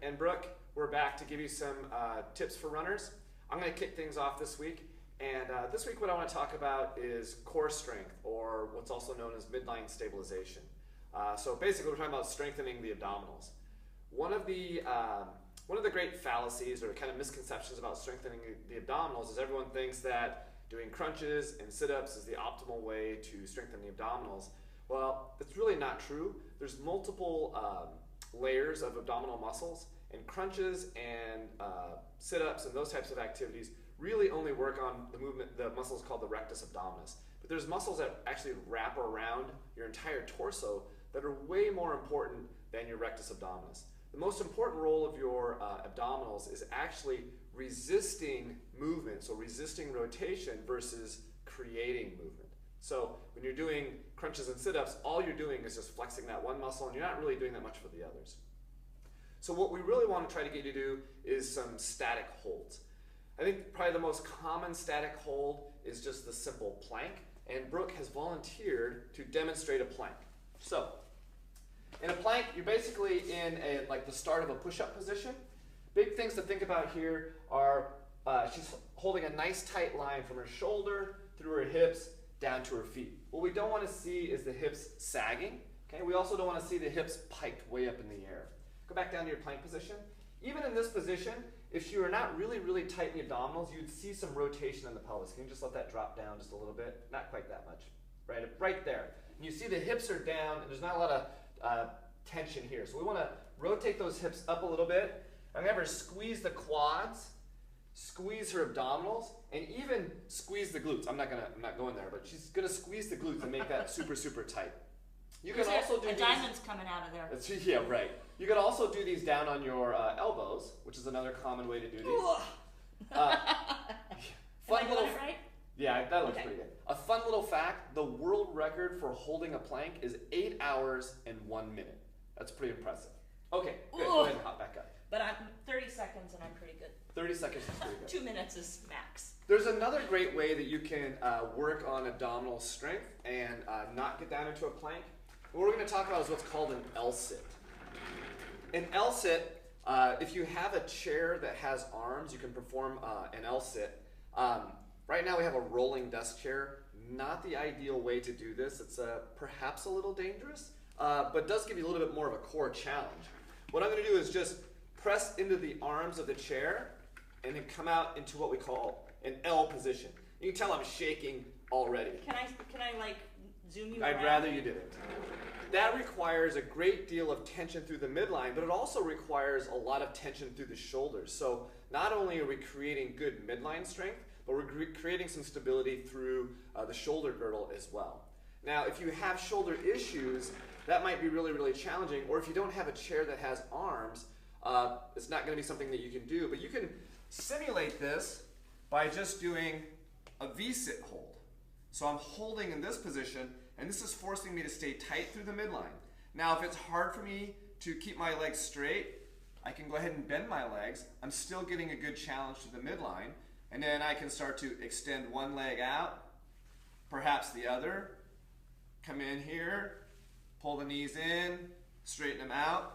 and Brooke. We're back to give you some tips for runners. I'm going to kick things off this week, and this week what I want to talk about is core strength, or what's also known as midline stabilization. So basically we're talking about strengthening the abdominals. One of the great fallacies or kind of misconceptions about strengthening the abdominals is everyone thinks that doing crunches and sit-ups is the optimal way to strengthen the abdominals. Well, it's really not true. There's multiple layers of abdominal muscles, and crunches and sit-ups and those types of activities really only work on the muscles called the rectus abdominis. But there's muscles that actually wrap around your entire torso that are way more important than your rectus abdominis. The most important role of your abdominals is actually resisting movement, so resisting rotation versus creating movement. So when you're doing crunches and sit-ups, all you're doing is just flexing that one muscle, and you're not really doing that much for the others. So what we really want to try to get you to do is some static holds. I think probably the most common static hold is just the simple plank, and Brooke has volunteered to demonstrate a plank. So in a plank, you're basically in like the start of a push-up position. Big things to think about here are she's holding a nice tight line from her shoulder through her hips down to her feet. What we don't want to see is the hips sagging. Okay? We also don't want to see the hips piked way up in the air. Go back down to your plank position. Even in this position, if you are not really, really tight in the abdominals, you'd see some rotation in the pelvis. Can you just let that drop down just a little bit? Not quite that much. Right there. And you see the hips are down, and there's not a lot of tension here. So we want to rotate those hips up a little bit. I'm going to have her squeeze the quads, squeeze her abdominals, and even squeeze the glutes. I'm not going there, but she's going to squeeze the glutes and make that super, super tight. You can also do a diamond's coming out of there. Yeah, right. You can also do these down on your elbows, which is another common way to do these. Am I doing it right? Yeah, that looks pretty good. A fun little fact, the world record for holding a plank is 8 hours and 1 minute. That's pretty impressive. Okay, good. Go ahead and hop back up. But I'm 30 seconds and I'm pretty good. 30 seconds is pretty good. 2 minutes is max. There's another great way that you can work on abdominal strength and not get down into a plank. What we're going to talk about is what's called an L-sit. An L-sit, if you have a chair that has arms, you can perform an L-sit. Right now we have a rolling desk chair. Not the ideal way to do this. It's perhaps a little dangerous, but does give you a little bit more of a core challenge. What I'm going to do is just press into the arms of the chair and then come out into what we call an L position. You can tell I'm shaking already. Can I like zoom you I'd around? rather you didn't. That requires a great deal of tension through the midline, but it also requires a lot of tension through the shoulders. So not only are we creating good midline strength, but we're creating some stability through the shoulder girdle as well. Now, if you have shoulder issues, that might be really, really challenging, or if you don't have a chair that has arms, it's not going to be something that you can do, but you can simulate this by just doing a V-sit hold. So I'm holding in this position, and this is forcing me to stay tight through the midline. Now, if it's hard for me to keep my legs straight, I can go ahead and bend my legs. I'm still getting a good challenge to the midline, and then I can start to extend one leg out, perhaps the other, come in here, pull the knees in, straighten them out.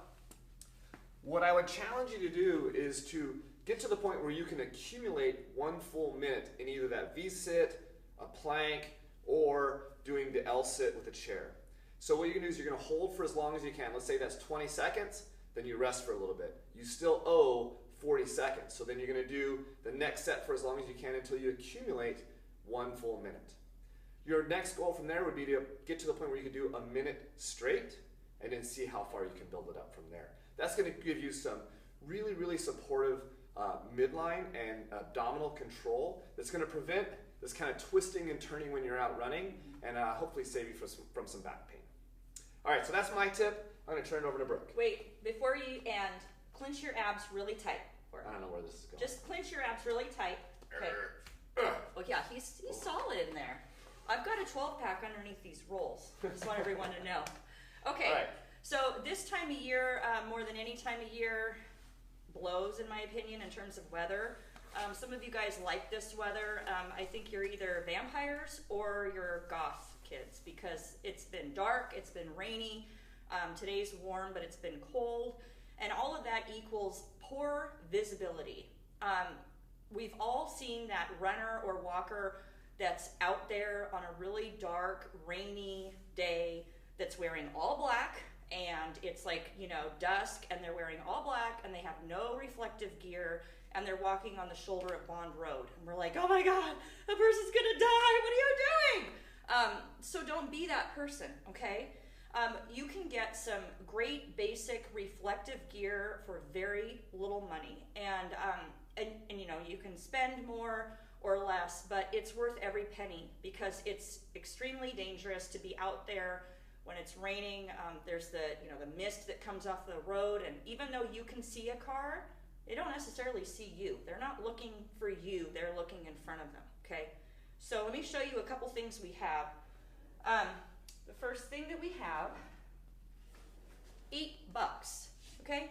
What I would challenge you to do is to get to the point where you can accumulate 1 full minute in either that V-sit, a plank, or doing the L-sit with a chair. So what you're going to do is you're going to hold for as long as you can. Let's say that's 20 seconds, then you rest for a little bit. You still owe 40 seconds. So then you're going to do the next set for as long as you can until you accumulate 1 full minute. Your next goal from there would be to get to the point where you can do a minute straight and then see how far you can build it up from there. That's going to give you some really, really supportive midline and abdominal control that's going to prevent this kind of twisting and turning when you're out running, and hopefully save you from some back pain. All right, so that's my tip. I'm going to turn it over to Brooke. Wait, before you end, clench your abs really tight. I don't know where this is going. Just clench your abs really tight. Okay. Well, yeah, he's solid in there. I've got a 12-pack underneath these rolls. I just want everyone to know. Okay, all right. So this time of year, more than any time of year, blows in my opinion in terms of weather. Some of you guys like this weather. I think you're either vampires or you're goth kids because it's been dark, it's been rainy. Today's warm, but it's been cold. And all of that equals poor visibility. We've all seen that runner or walker that's out there on a really dark, rainy day that's wearing all black, and it's like, you know, dusk, and they're wearing all black, and they have no reflective gear, and they're walking on the shoulder of Bond Road. And we're like, oh my God, the person's gonna die, what are you doing? So don't be that person, okay? You can get some great basic reflective gear for very little money. And you know, you can spend more or less, but it's worth every penny because it's extremely dangerous to be out there when it's raining. There's the mist that comes off the road, and even though you can see a car, they don't necessarily see you. They're not looking for you, they're looking in front of them, okay? So let me show you a couple things we have. The first thing that we have, $8, okay?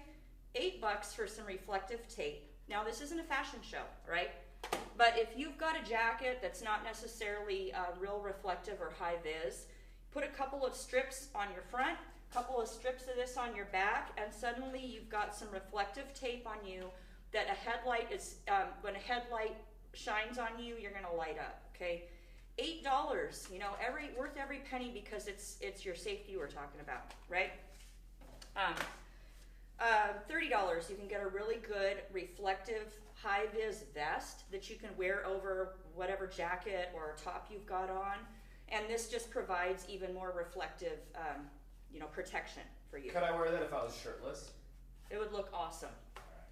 $8 for some reflective tape. Now this isn't a fashion show, right? But if you've got a jacket that's not necessarily real reflective or high-vis, put a couple of strips on your front, a couple of strips of this on your back, and suddenly you've got some reflective tape on you that a headlight is, when a headlight shines on you, you're gonna light up, okay? $8, you know, worth every penny because it's your safety we're talking about, right? $30, you can get a really good reflective high-vis vest that you can wear over whatever jacket or top you've got on, and this just provides even more reflective, protection for you. Could I wear that if I was shirtless? It would look awesome.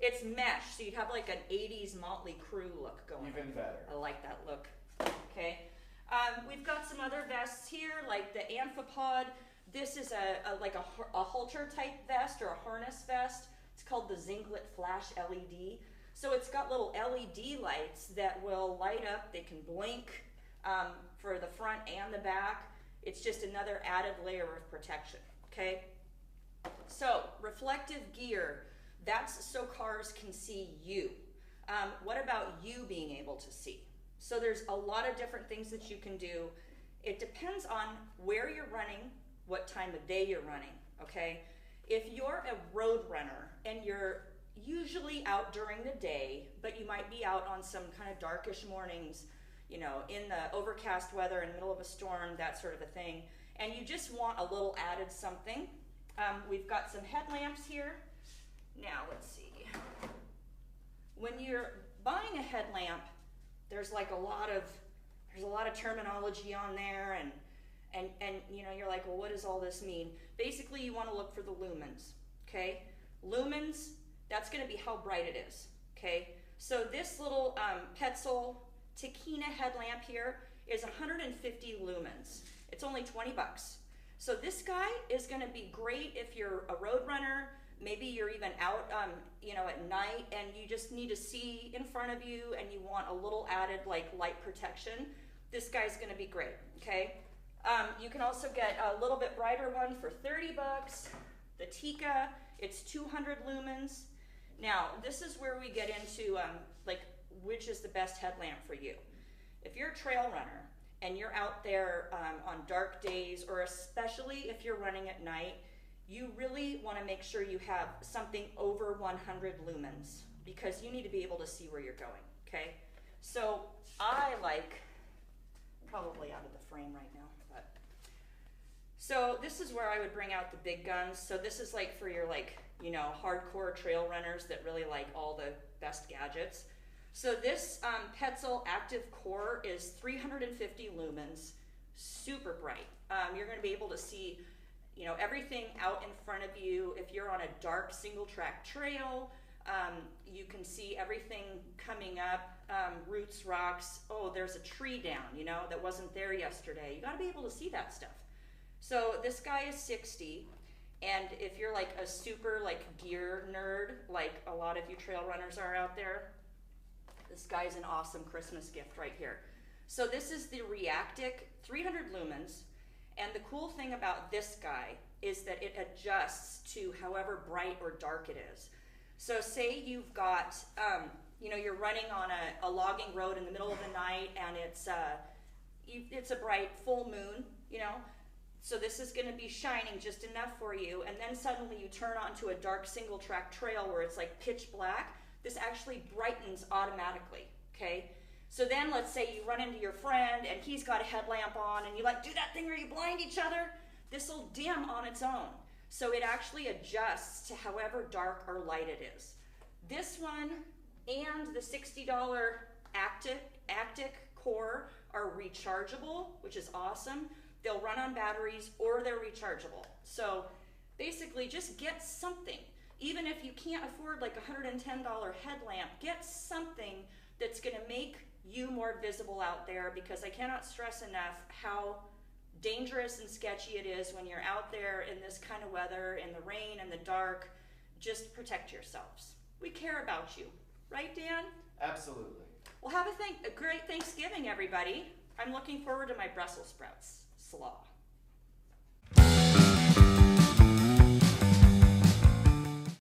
It's mesh, so you'd have like an 80s Motley Crue look going on. Even better. I like that look. Okay. We've got some other vests here, like the Amphipod. This is a halter type vest or a harness vest. It's called the Zinglet Flash LED. So it's got little LED lights that will light up. They can blink for the front and the back. It's just another added layer of protection, okay? So reflective gear, that's so cars can see you. What about you being able to see? So there's a lot of different things that you can do. It depends on where you're running, what time of day you're running, okay? If you're a road runner and you're usually out during the day, but you might be out on some kind of darkish mornings, you know, in the overcast weather in the middle of a storm, that sort of a thing, and you just want a little added something, we've got some headlamps here. Now, let's see. When you're buying a headlamp, there's a lot of terminology on there, and you know, you're like, well, what does all this mean? Basically, you want to look for the lumens, okay? Lumens, that's going to be how bright it is, okay? So this little Petzl Taquina headlamp here is 150 lumens. It's only $20. So this guy is going to be great if you're a road runner. Maybe you're even out, at night, and you just need to see in front of you, and you want a little added light protection. This guy's going to be great. Okay. You can also get a little bit brighter one for $30. The Tika, it's 200 lumens. Now, this is where we get into which is the best headlamp for you. If you're a trail runner and you're out there on dark days, or especially if you're running at night, you really want to make sure you have something over 100 lumens because you need to be able to see where you're going, okay? So I probably out of the frame right now, but. So this is where I would bring out the big guns. So this is for your hardcore trail runners that really like all the best gadgets. So this Petzl Active Core is 350 lumens, super bright. You're going to be able to see everything out in front of you. If you're on a dark single track trail, you can see everything coming up, roots, rocks. Oh, there's a tree down, that wasn't there yesterday. You got to be able to see that stuff. So this guy is 60, and if you're a super gear nerd, like a lot of you trail runners are out there, this guy's an awesome Christmas gift right here. So this is the Reactic 300 lumens. And the cool thing about this guy is that it adjusts to however bright or dark it is. So say you've got, you're running on a logging road in the middle of the night, and it's a bright full moon, So this is going to be shining just enough for you, and then suddenly you turn onto a dark single track trail where it's like pitch black. This actually brightens automatically, okay? So then let's say you run into your friend and he's got a headlamp on and you like do that thing where you blind each other. This will dim on its own. So it actually adjusts to however dark or light it is. This one and the $60 Actic Core are rechargeable, which is awesome. They'll run on batteries or they're rechargeable. So basically just get something. Even if you can't afford like a $110 headlamp, get something that's gonna make you more visible out there, because I cannot stress enough how dangerous and sketchy it is when you're out there in this kind of weather, in the rain and the dark. Just protect yourselves. We care about you. Right, Dan? Absolutely. Well, have a great Thanksgiving, everybody. I'm looking forward to my Brussels sprouts slaw.